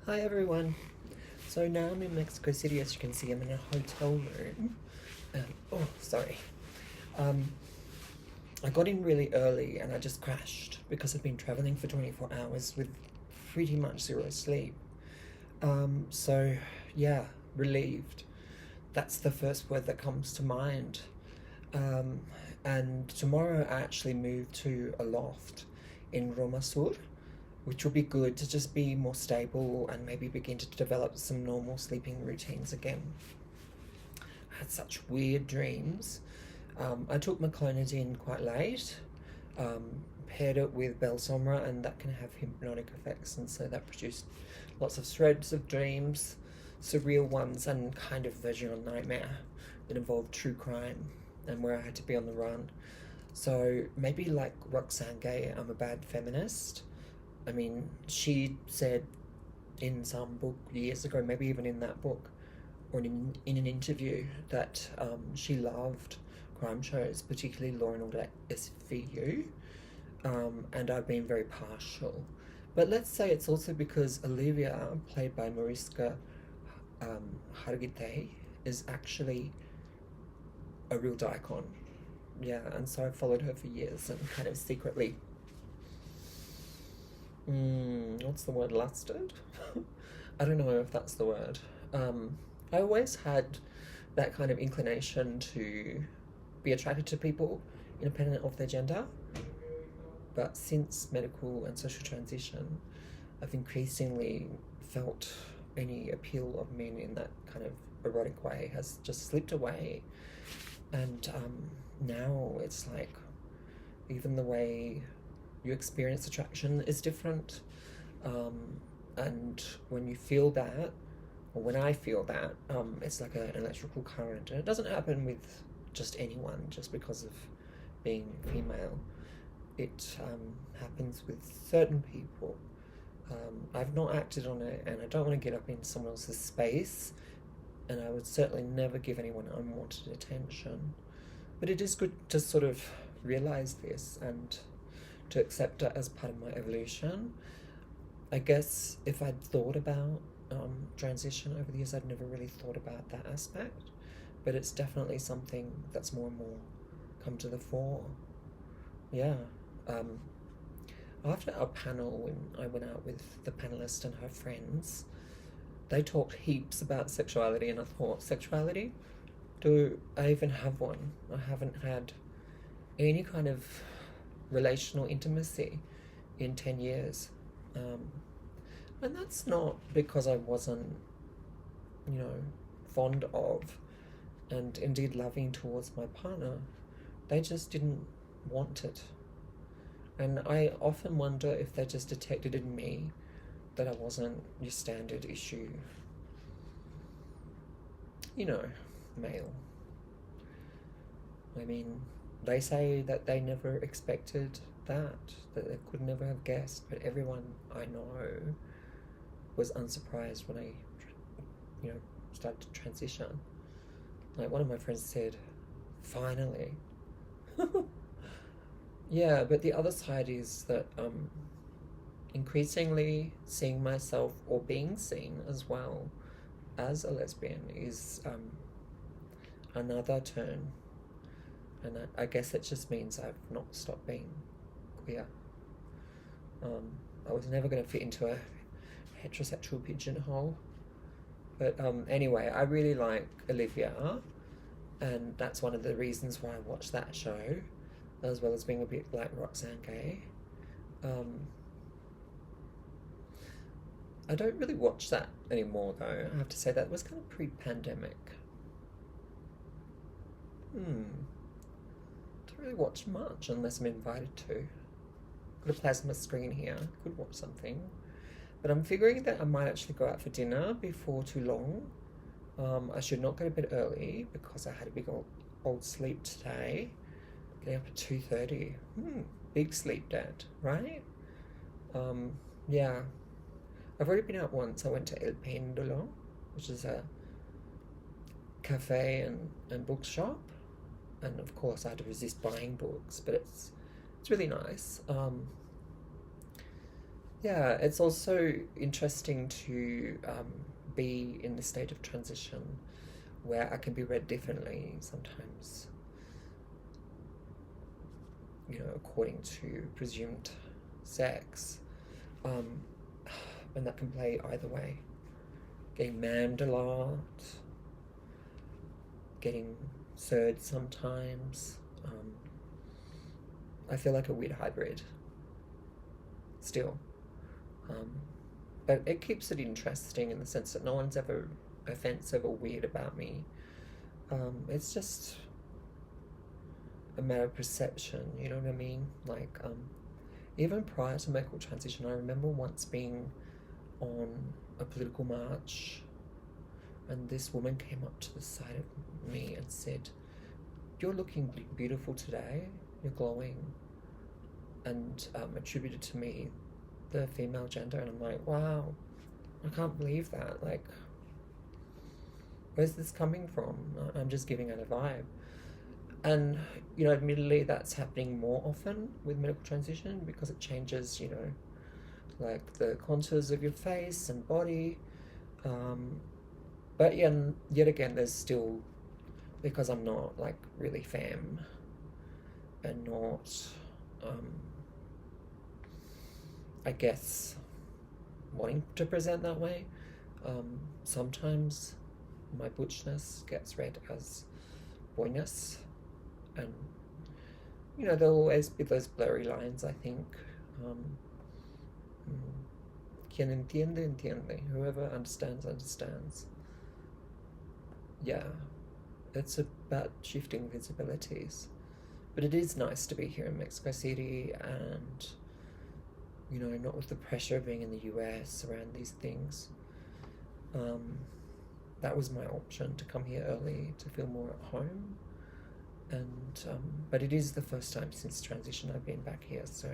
Hi everyone. So now I'm in Mexico City. As you can see, I'm in a hotel room. Oh, sorry. Um, I got in really early and I just crashed because I've been traveling for 24 hours with pretty much zero sleep. So yeah, relieved. That's the first word that comes to mind. Um, and tomorrow I actually move to a loft in Roma Sur, which will be good to just be more stable and maybe begin to develop some normal sleeping routines again. I had such weird dreams. I took maclonidine quite late, paired it with Belsomra, and that can have hypnotic effects, and so that produced lots of threads of dreams, surreal ones, and kind of visual nightmare that involved true crime and where I had to be on the run. So maybe like Roxane Gay, I'm a bad feminist. I mean, she said in some book years ago, maybe even in that book, or in an interview, that she loved crime shows, particularly Law and Order SVU, and I've been very partial. But let's say it's also because Olivia, played by Mariska Hargitay, is actually a real daikon. Yeah, and so I followed her for years and kind of secretly, what's the word, lusted? I don't know if that's the word. I always had that kind of inclination to be attracted to people independent of their gender, but since medical and social transition, I've increasingly felt any appeal of men in that kind of erotic way has just slipped away. And now it's like even the way you experience attraction is different. And when you feel that, or when I feel that, it's like an electrical current. And it doesn't happen with just anyone just because of being female. It happens with certain people. I've not acted on it, and I don't want to get up in someone else's space, and I would certainly never give anyone unwanted attention. But it is good to sort of realize this and to accept it as part of my evolution. I guess if I'd thought about transition over the years, I'd never really thought about that aspect, but it's definitely something that's more and more come to the fore. Yeah. Um, After our panel, when I went out with the panelist and her friends, they talked heaps about sexuality, and I thought, sexuality? Do I even have one? I haven't had any kind of relational intimacy in 10 years. Um, and that's not because I wasn't, you know, fond of and indeed loving towards my partner. They just didn't want it. And I often wonder if they just detected in me that I wasn't your standard issue, you know, male. I mean, they say that they never expected that they could never have guessed, but everyone I know was unsurprised when I, started to transition. Like one of my friends said, finally. Yeah, but the other side is that increasingly seeing myself or being seen as well as a lesbian is another turn. And I guess it just means I've not stopped being queer. I was never going to fit into a heterosexual pigeonhole. But anyway, I really like Olivia, and that's one of the reasons why I watched that show, as well as being a bit like Roxane Gay. Um, I don't really watch that anymore, though. I have to say that was kind of pre-pandemic. Don't really watch much unless I'm invited to. Got a plasma screen here. Could watch something. But I'm figuring that I might actually go out for dinner before too long. I should not go to bed early because I had a big old sleep today. Getting up at 2:30. Big sleep debt, right? Yeah. I've already been out once. I went to El Péndulo, which is a cafe and bookshop. And of course I had to resist buying books, but it's really nice. Yeah, it's also interesting to be in the state of transition where I can be read differently sometimes, according to presumed sex. Um, and that can play either way. Getting manned a lot, getting surd sometimes. I feel like a weird hybrid still. Um, but it keeps it interesting in the sense that no one's ever offensive or weird about me. It's just a matter of perception, you know what I mean? Like, even prior to medical transition, I remember once being on a political march and this woman came up to the side of me and said, "You're looking beautiful today, you're glowing," and attributed to me the female gender. And I'm like, wow, I can't believe that. Like, where's this coming from? I'm just giving it a vibe. And, admittedly, that's happening more often with medical transition because it changes, like the contours of your face and body. But yet again, there's still, because I'm not like really femme and not, I guess, wanting to present that way, sometimes my butchness gets read as boyness, and there'll always be those blurry lines, I think. Quien entiende, entiende. Whoever understands, understands. Yeah, it's about shifting visibilities. But it is nice to be here in Mexico City and, not with the pressure of being in the US around these things. That was my option, to come here early to feel more at home. And but it is the first time since transition I've been back here, so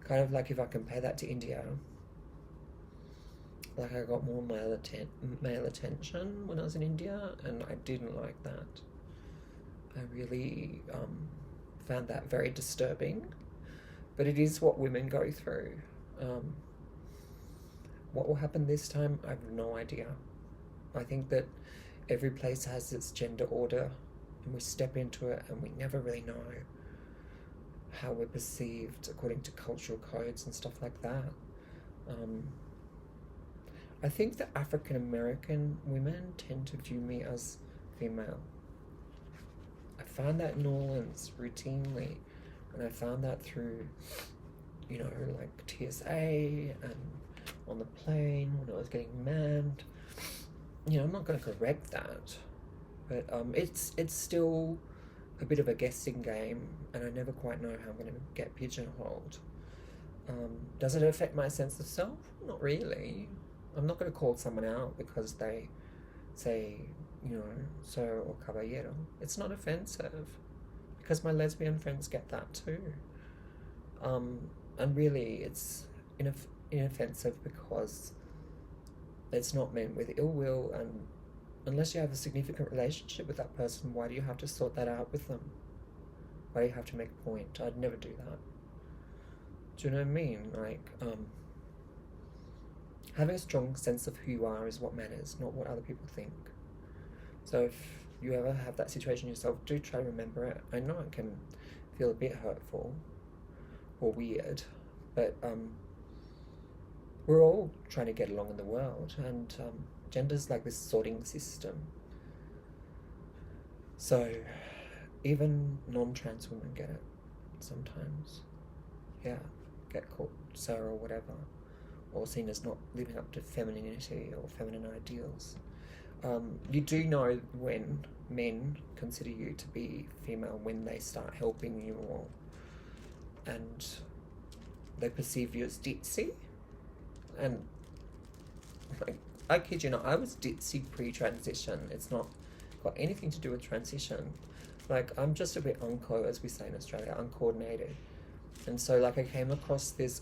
kind of like if I compare that to India, like I got more male attention when I was in India, and I didn't like that. I really found that very disturbing, but it is what women go through. What will happen this time, I have no idea. I think that every place has its gender order, and we step into it and we never really know how we're perceived according to cultural codes and stuff like that. I think that African American women tend to view me as female. I found that in New Orleans routinely, and I found that through, like TSA and on the plane when I was getting manned. I'm not going to correct that, but it's still a bit of a guessing game, and I never quite know how I'm going to get pigeonholed. Does it affect my sense of self? Not really. I'm not going to call someone out because they say, sir or caballero. It's not offensive, because my lesbian friends get that too. And really, it's inoffensive because it's not meant with ill will, and unless you have a significant relationship with that person, why do you have to sort that out with them? Why do you have to make a point? I'd never do that. Do you know what I mean? Like, having a strong sense of who you are is what matters, not what other people think. So if you ever have that situation yourself, do try to remember it. I know it can feel a bit hurtful or weird, but we're all trying to get along in the world, and gender's like this sorting system. So even non-trans women get it sometimes. Yeah, get called Sarah or whatever, or seen as not living up to femininity or feminine ideals. You do know when men consider you to be female when they start helping you, and they perceive you as ditzy. And like, I kid you not, I was ditzy pre-transition. It's not got anything to do with transition. Like, I'm just a bit unco, as we say in Australia, uncoordinated. And so, like, I came across this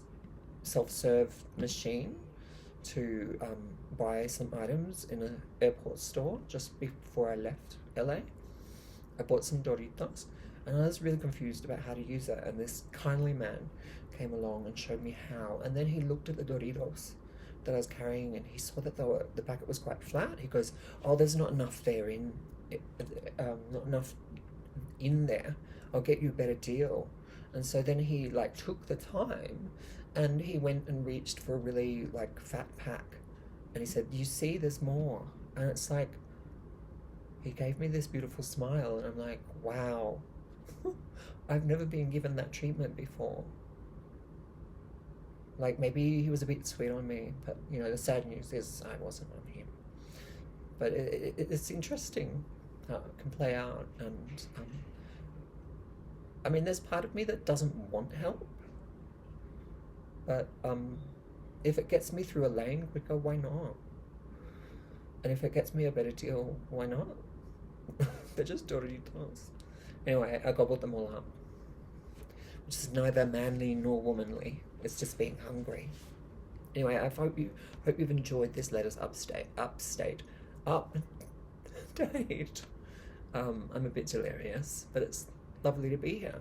self-serve machine to buy some items in an airport store just before I left LA. I bought some Doritos, And I was really confused about how to use it. And this kindly man came along and showed me how. And then he looked at the Doritos that I was carrying, and he saw that the packet was quite flat. He goes, "Oh, there's not enough there not enough in there. I'll get you a better deal." And so then he like took the time, and he went and reached for a really like fat pack, and he said, "You see, there's more." And it's like, he gave me this beautiful smile, and I'm like, wow, I've never been given that treatment before. Like, maybe he was a bit sweet on me, but you know, the sad news is I wasn't on him. But it's interesting how it can play out, and I mean, there's part of me that doesn't want help, but if it gets me through a lane quicker, why not? And if it gets me a better deal, why not? They're just Doritos. Anyway, I gobbled them all up, which is neither manly nor womanly. It's just being hungry. Anyway, I hope you've enjoyed this Letters Update. I'm a bit delirious, but it's lovely to be here.